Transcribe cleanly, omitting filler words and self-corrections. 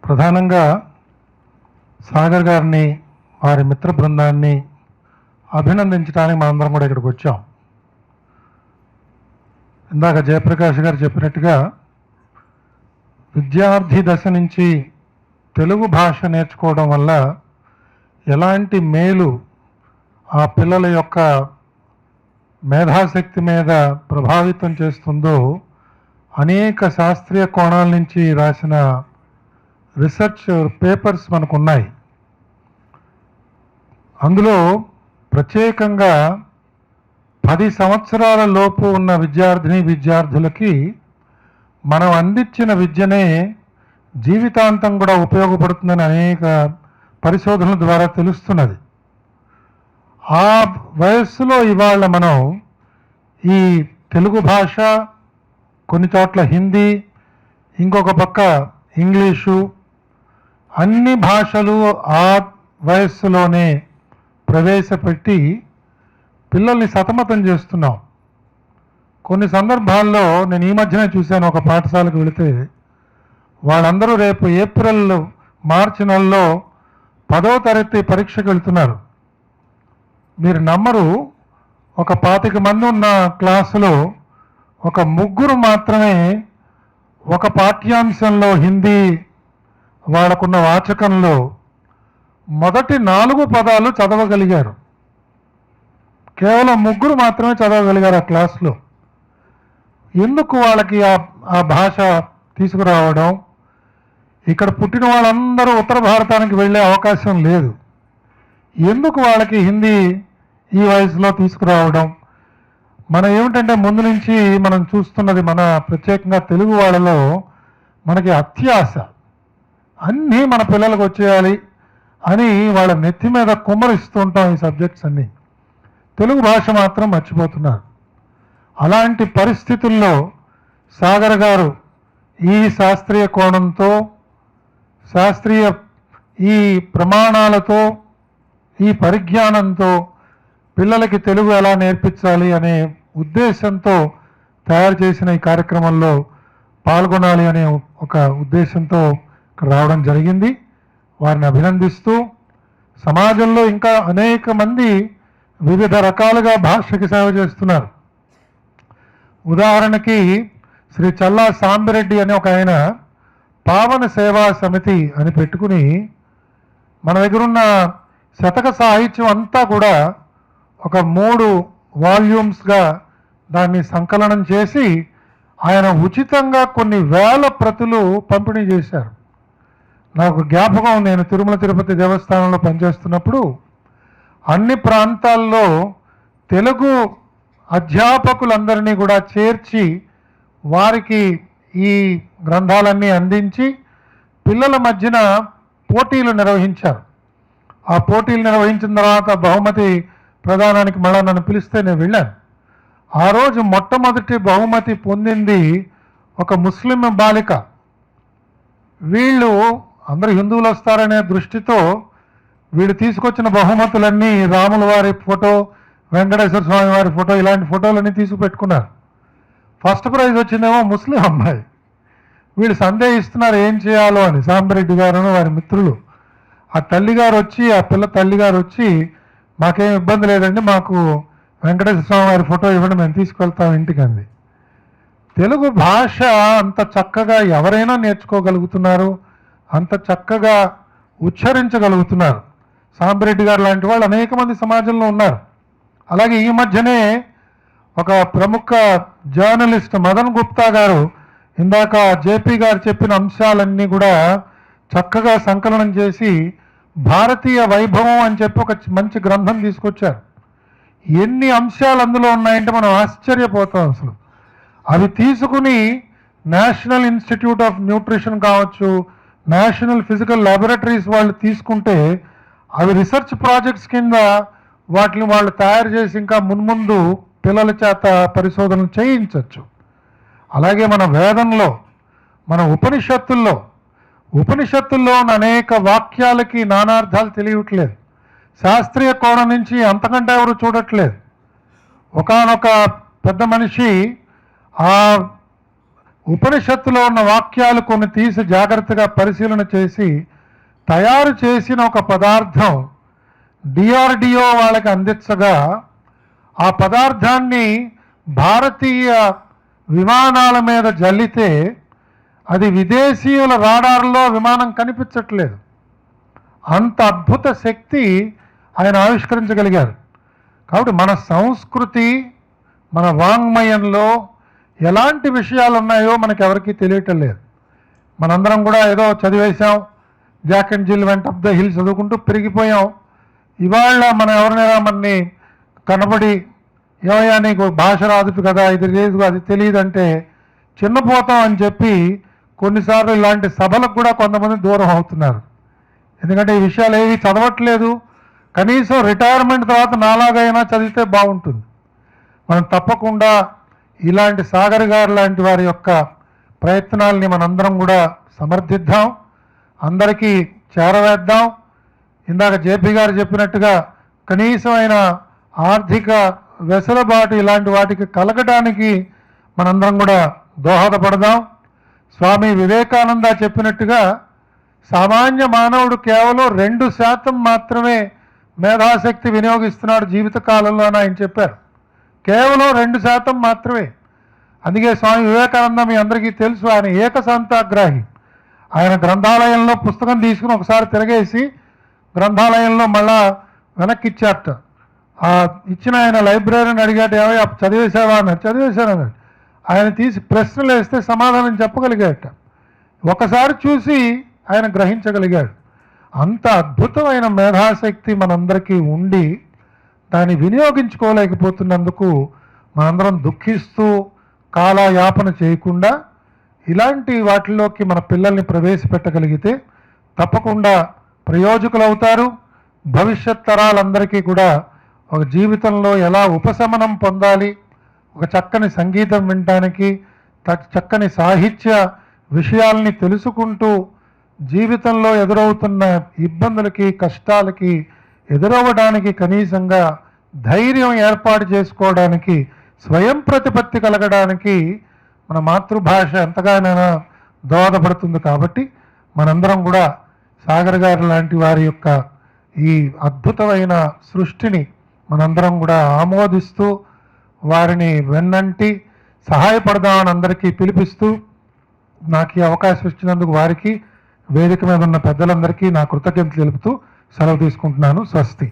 ప్రధానంగా సాగర్ గారిని వారి మిత్ర బృందాన్ని అభినందించడానికి మనందరం కూడా ఇక్కడికి వచ్చాం. ఇందాక జయప్రకాష్ గారు చెప్పినట్టుగా విద్యార్థి దశ నుంచి తెలుగు భాష నేర్చుకోవడం వల్ల ఎలాంటి మేలు ఆ పిల్లల యొక్క మేధాశక్తి మీద ప్రభావితం చేస్తుందో అనేక శాస్త్రీయ కోణాల నుంచి రాసిన రీసెర్చ్ పేపర్స్ మనకున్నాయి. అందులో ప్రత్యేకంగా 10 సంవత్సరాల లోపు ఉన్న విద్యార్థులకి మనం అందించిన విద్యనే జీవితాంతం కూడా ఉపయోగపడుతుందని అనేక పరిశోధనల ద్వారా తెలుస్తున్నది. ఆ వయస్సులో ఇవాళ మనం ఈ తెలుగు భాష, కొన్ని చోట్ల హిందీ, ఇంకొక పక్క ఇంగ్లీషు, అన్ని భాషలు ఆ వయస్సులోనే ప్రవేశపెట్టి పిల్లల్ని సతమతం చేస్తున్నాం. కొన్ని సందర్భాల్లో నేను ఈ మధ్యనే చూశాను, ఒక పాఠశాలకు వెళితే వాళ్ళందరూ రేపు మార్చి నెలలో 10వ తరగతి పరీక్షకు వెళ్తున్నారు. మీరు నమ్మరు, ఒక 25 మంది ఉన్న క్లాసులో ఒక 3 మాత్రమే ఒక పాఠ్యాంశంలో హిందీ వాళ్ళకున్న వాచకంలో మొదటి 4 పదాలు చదవగలిగారు. కేవలం 3 మాత్రమే చదవగలిగారు ఆ క్లాసులో. ఎందుకు వాళ్ళకి ఆ భాష తీసుకురావడం? ఇక్కడ పుట్టిన వాళ్ళందరూ ఉత్తర భారతానికి వెళ్ళే అవకాశం లేదు. ఎందుకు వాళ్ళకి హిందీ ఈ వయసులో తీసుకురావడం? మనం ఏమిటంటే ముందు నుంచి మనం చూస్తున్నది, మన ప్రత్యేకంగా తెలుగు వాళ్ళలో మనకి అత్యాశ, అన్నీ మన పిల్లలకు వచ్చేయాలి అని వాళ్ళ నెత్తి మీద కుమ్మరిస్తూ ఉంటాం ఈ సబ్జెక్ట్స్ అన్నీ. తెలుగు భాష మాత్రం మర్చిపోతున్నారు. అలాంటి పరిస్థితుల్లో సాగర్ గారు ఈ శాస్త్రీయ కోణంతో, శాస్త్రీయ ఈ ప్రమాణాలతో, ఈ పరిజ్ఞానంతో పిల్లలకి తెలుగు ఎలా నేర్పించాలి అనే ఉద్దేశంతో తయారు చేసిన ఈ కార్యక్రమంలో పాల్గొనాలి అనే ఒక ఉద్దేశంతో ఇక్కడ రావడం జరిగింది. వారిని అభినందిస్తూ, సమాజంలో ఇంకా అనేక మంది వివిధ రకాలుగా భాషకి సేవ చేస్తున్నారు. ఉదాహరణకి శ్రీ చల్లా సాంబిరెడ్డి అని ఒక ఆయన పావన సేవా సమితి అని పెట్టుకుని మన దగ్గరున్న శతక సాహిత్యం అంతా కూడా ఒక 3 వాల్యూమ్స్గా దాన్ని సంకలనం చేసి ఆయన ఉచితంగా కొన్ని వేల ప్రతులు పంపిణీ చేశారు. నాకు జ్ఞాపకం, నేను తిరుమల తిరుపతి దేవస్థానంలో పనిచేస్తున్నప్పుడు అన్ని ప్రాంతాల్లో తెలుగు అధ్యాపకులందరినీ కూడా చేర్చి వారికి ఈ గ్రంథాలన్నీ అందించి పిల్లల మధ్యన పోటీలు నిర్వహించారు. ఆ పోటీలు నిర్వహించిన తర్వాత బహుమతి ప్రదానానికి మళ్ళా నన్ను పిలిస్తే నేను వెళ్ళాను. ఆ రోజు మొట్టమొదటి బహుమతి పొందింది ఒక ముస్లిం బాలిక. వీళ్ళు అందరూ హిందువులు వస్తారనే దృష్టితో వీళ్ళు తీసుకొచ్చిన బహుమతులన్నీ రాముల వారి ఫోటో, వెంకటేశ్వర స్వామి వారి ఫోటో, ఇలాంటి ఫోటోలన్నీ తీసుకుపెట్టుకున్నారు. ఫస్ట్ ప్రైజ్ వచ్చిందేమో ముస్లిం అమ్మాయి. వీళ్ళు సందేహిస్తున్నారు ఏం చేయాలో అని. సాంబిరెడ్డి గారు వారి మిత్రులు, ఆ తల్లిగారు వచ్చి, ఆ పిల్ల తల్లిగారు వచ్చి, మాకేం ఇబ్బంది లేదండి, మాకు వెంకటేశ్వర స్వామి వారి ఫోటో ఇవ్వండి, మేము తీసుకెళ్తాం ఇంటికి అంది. తెలుగు భాష అంత చక్కగా ఎవరైనా నేర్చుకోగలుగుతున్నారు, అంత చక్కగా ఉచ్చరించగలుగుతున్నారు. సాంబిరెడ్డి గారు లాంటి వాళ్ళు అనేక మంది సమాజంలో ఉన్నారు. అలాగే ఈ మధ్యనే ఒక ప్రముఖ జర్నలిస్ట్ మదన్ గుప్తా గారు ఇందాక జేపీ గారు చెప్పిన అంశాలన్నీ కూడా చక్కగా సంకలనం చేసి భారతీయ వైభవం అని చెప్పి ఒక మంచి గ్రంథం తీసుకొచ్చారు. ఎన్ని అంశాలు అందులో ఉన్నాయంటే మనం ఆశ్చర్యపోతాం అసలు. అవి తీసుకుని నేషనల్ ఇన్స్టిట్యూట్ ఆఫ్ న్యూట్రిషన్ కావచ్చు, నేషనల్ ఫిజికల్ ల్యాబొరేటరీస్ వాళ్ళు తీసుకుంటే అవి రీసెర్చ్ ప్రాజెక్ట్స్ కింద వాటిని వాళ్ళు తయారు చేసి ఇంకా మున్ముందు పిల్లల చేత పరిశోధనలు చేయించవచ్చు. అలాగే మన వేదంలో, మన ఉపనిషత్తుల్లో అనేక వాక్యాలకి నానార్థాలు తెలియట్లేదు. శాస్త్రీయ కోణం నుంచి అంతకంటే ఎవరు చూడట్లేదు. ఒకానొక పెద్ద మనిషి ఆ ఉపనిషత్తులో ఉన్న వాక్యాలు కొన్ని తీసి జాగ్రత్తగా పరిశీలన చేసి తయారు చేసిన ఒక పదార్థం డిఆర్డిఓ వాళ్ళకి అందించగా ఆ పదార్థాన్ని భారతీయ విమానాల మీద జల్లితే అది విదేశీయుల రాడార్లో విమానం కనిపించట్లేదు. అంత అద్భుత శక్తి ఆయన ఆవిష్కరించగలిగారు. కాబట్టి మన సంస్కృతి, మన వాంగ్మయంలో ఎలాంటి విషయాలు ఉన్నాయో మనకి ఎవరికీ తెలియటం లేదు. మనందరం కూడా ఏదో చదివేశాం, Jack and Jill went up the hill చదువుకుంటూ పెరిగిపోయాం. ఇవాళ మనం ఎవరినైనా మనని కనబడి ఏమయ్యా నీకు భాష రాదు కదా, ఇది లేదు అది తెలియదు అంటే చిన్నపోతాం అని చెప్పి కొన్నిసార్లు ఇలాంటి సభలకు కూడా కొంతమంది దూరం అవుతున్నారు. ఎందుకంటే ఈ విషయాలు ఏవి చదవట్లేదు. కనీసం రిటైర్మెంట్ తర్వాత నాలాగైనా చదివితే బాగుంటుంది. మనం తప్పకుండా ఇలాంటి సాగర్ గారు లాంటి వారి యొక్క ప్రయత్నాల్ని మనందరం కూడా సమర్థిద్దాం, అందరికీ చేరవేద్దాం. ఇందాక జేపీ గారు చెప్పినట్టుగా కనీసమైన ఆర్థిక వెసులుబాటు ఇలాంటి వాటికి కలగడానికి మనందరం కూడా దోహదపడదాం. స్వామి వివేకానంద చెప్పినట్టుగా సామాన్య మానవుడు కేవలం 2% మాత్రమే మేధాశక్తి వినియోగిస్తున్నాడు జీవితకాలంలో అని ఆయన చెప్పారు. కేవలం 2% మాత్రమే. అందుకే స్వామి వివేకానంద మీ అందరికీ తెలుసు, ఆయన ఏకసంతాగ్రాహి. ఆయన గ్రంథాలయంలో పుస్తకం తీసుకుని ఒకసారి తిరగేసి గ్రంథాలయంలో మళ్ళా వెనక్కి ఇచ్చారట. ఇచ్చిన ఆయన లైబ్రరీని అడిగాడు, ఏమో చదివేశావా అన్నాడు. చదివేశానన్నాడు. ఆయన తీసి ప్రశ్నలు వేస్తే సమాధానం చెప్పగలిగాడట. ఒకసారి చూసి ఆయన గ్రహించగలిగాడు. అంత అద్భుతమైన మేధాశక్తి మనందరికీ ఉండి దాన్ని వినియోగించుకోలేకపోతున్నందుకు మనందరం దుఃఖిస్తూ కాలయాపన చేయకుండా ఇలాంటి వాటిల్లోకి మన పిల్లల్ని ప్రవేశపెట్టగలిగితే తప్పకుండా ప్రయోజకులవుతారు. భవిష్యత్ తరాలందరికీ కూడా ఒక జీవితంలో ఎలా ఉపశమనం పొందాలి, ఒక చక్కని సంగీతం వినటానికి, చక్కని సాహిత్య విషయాల్ని తెలుసుకుంటూ జీవితంలో ఎదురవుతున్న ఇబ్బందులకి కష్టాలకి ఎదురవ్వడానికి కనీసంగా ధైర్యం ఏర్పాటు చేసుకోవడానికి, స్వయం ప్రతిపత్తి కలగడానికి మన మాతృభాష ఎంతగానైనా దోహదపడుతుంది. కాబట్టి మనందరం కూడా సాగర్ గారు లాంటి వారి యొక్క ఈ అద్భుతమైన సృష్టిని మనందరం కూడా ఆమోదిస్తూ వారిని వెన్నంటి సహాయపడదామని అందరికీ పిలిపిస్తూ నాకు ఈ అవకాశం ఇచ్చినందుకు వారికి, వేదిక మీద ఉన్న పెద్దలందరికీ నా కృతజ్ఞతలు తెలుపుతూ సెలవు తీసుకుంటున్నాను. స్వస్తి.